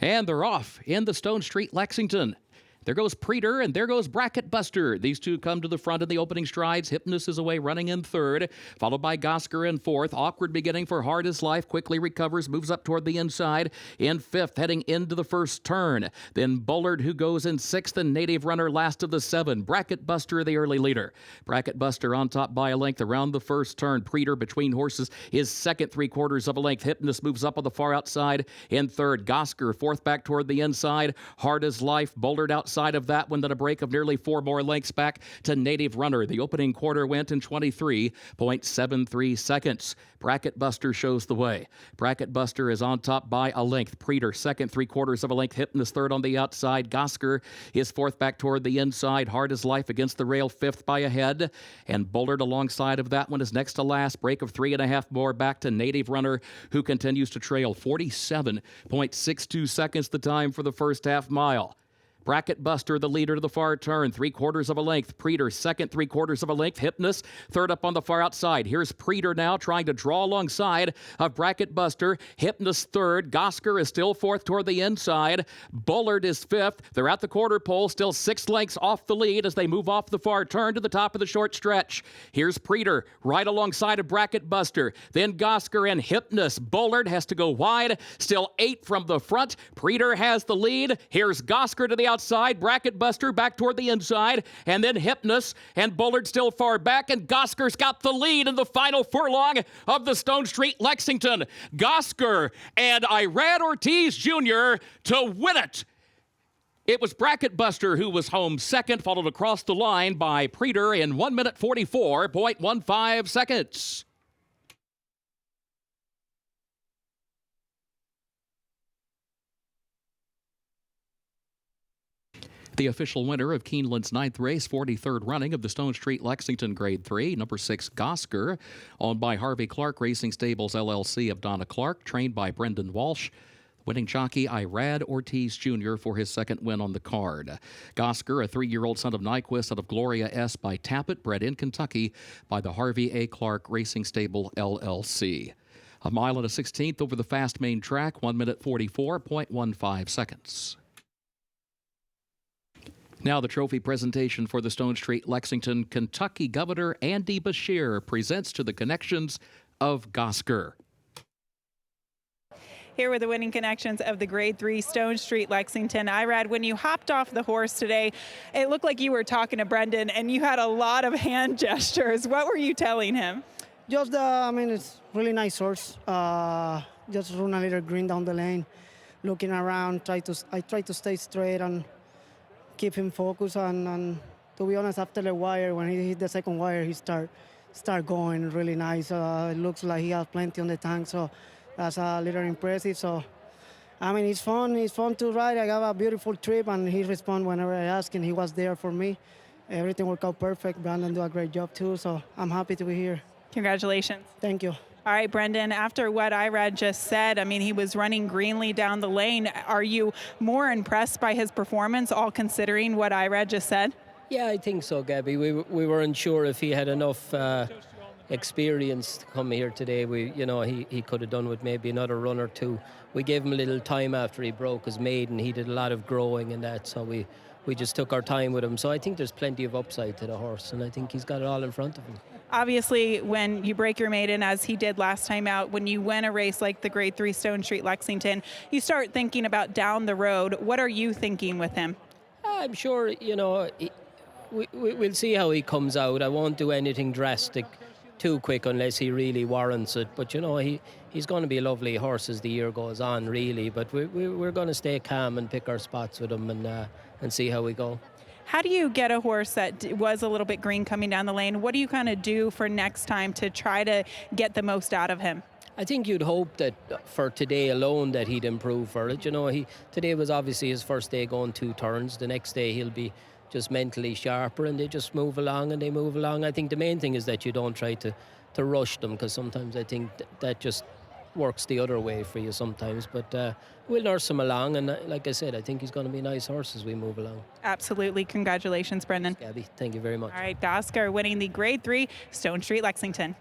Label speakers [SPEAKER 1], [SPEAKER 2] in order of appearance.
[SPEAKER 1] And they're off in the Stonestreet Lexington. There goes Preeter, and there goes Bracket Buster. These two come to the front in the opening strides. Hypnus is away running in third, followed by Gosger in fourth. Awkward beginning for Hard as Life. Quickly recovers, moves up toward the inside. In fifth, heading into the first turn. Then Bullard, who goes in sixth, and Native Runner last of the seven. Bracket Buster, the early leader. Bracket Buster on top by a length around the first turn. Preeter between horses is second, 3/4 of a length. Hypnus moves up on the far outside in third. Gosger fourth back toward the inside. Hard as Life. Bullard outside of that one, then a break of nearly 4 more lengths back to Native Runner. The opening quarter went in 23.73 seconds. Bracket Buster shows the way. Bracket Buster is on top by a length. Preeter second, 3/4 of a length. Hypnus third on the outside. Gosger is fourth back toward the inside. Hard as Life against the rail, fifth by a head. And Bullard alongside of that one is next to last. Break of 3.5 more back to Native Runner, who continues to trail. 47.62 seconds the time for the first half mile. Bracket Buster, the leader to the far turn, 3/4 of a length. Preeter, second, 3/4 of a length. Hypnus, third up on the far outside. Here's Preeter now trying to draw alongside of Bracket Buster. Hypnus third. Gosger is still fourth toward the inside. Bullard is fifth. They're at the quarter pole, still 6 lengths off the lead as they move off the far turn to the top of the short stretch. Here's Preeter right alongside of Bracket Buster. Then Gosger and Hypnus. Bullard has to go wide. Still 8 from the front. Preeter has the lead. Here's Gosger to the outside. Bracket Buster back toward the inside, and then Hypnus, and Bullard still far back, and Gosger's got the lead in the final furlong of the Stonestreet Lexington. Gosger and Irad Ortiz Jr. to win it. It was Bracket Buster who was home second, followed across the line by Preeter in 1 minute 44.15 seconds. The official winner of Keeneland's 9th race, 43rd running of the Stonestreet Lexington Grade 3, number 6 Gosger, owned by Harvey Clark Racing Stables LLC of Donna Clark, trained by Brendan Walsh. Winning jockey Irad Ortiz Jr. for his second win on the card. Gosger, a 3-year-old son of Nyquist out of Gloria S. by Tappet, bred in Kentucky by the Harvey A. Clark Racing Stable LLC. A mile and a 16th over the fast main track, 1 minute 44.15 seconds. Now the trophy presentation for the Stonestreet Lexington. Kentucky Governor Andy Beshear presents to the connections of Gosger.
[SPEAKER 2] Here were the winning connections of the Grade 3 Stonestreet Lexington. Irad, when you hopped off the horse today, it looked like you were talking to Brendan and you had a lot of hand gestures. What were you telling him?
[SPEAKER 3] Just, it's really nice horse. Just run a little green down the lane, looking around. I try to stay straight and keep him focused, and to be honest, after the wire, when he hit the second wire, he start going really nice. It looks like he has plenty on the tank, so that's a little impressive. So, it's fun. It's fun to ride. I got a beautiful trip, and he responds whenever I ask, and he was there for me. Everything worked out perfect. Brandon did a great job too, so I'm happy to be here.
[SPEAKER 2] Congratulations.
[SPEAKER 3] Thank you.
[SPEAKER 2] All right, Brendan, after what Irad just said, he was running greenly down the lane. Are you more impressed by his performance, all considering what Irad just said?
[SPEAKER 4] Yeah, I think so, Gabby. We were unsure if he had enough experience to come here today. He could have done with maybe another run or two. We gave him a little time after he broke his maiden. He did a lot of growing and that, so we just took our time with him. So I think there's plenty of upside to the horse, and I think he's got it all in front of him.
[SPEAKER 2] Obviously, when you break your maiden, as he did last time out, when you win a race like the Grade 3 Stonestreet Lexington, you start thinking about down the road. What are you thinking with him?
[SPEAKER 4] I'm sure, we'll see how he comes out. I won't do anything drastic too quick unless he really warrants it. But, he's going to be a lovely horse as the year goes on, really. But we're going to stay calm and pick our spots with him and see how we go.
[SPEAKER 2] How do you get a horse that was a little bit green coming down the lane? What do you kind of do for next time to try to get the most out of him?
[SPEAKER 4] I think you'd hope that for today alone that he'd improve for it. Today was obviously his first day going 2 turns. The next day he'll be just mentally sharper, and they just move along and they move along. I think the main thing is that you don't try to rush them, because sometimes I think that just works the other way for you sometimes. But we'll nurse him along, and like I said, I think he's going to be a nice horse as we move along.
[SPEAKER 2] Absolutely. Congratulations, Brendan.
[SPEAKER 4] Gabby, thank you very much.
[SPEAKER 2] All right, Gosger winning the Grade 3 Stonestreet Lexington.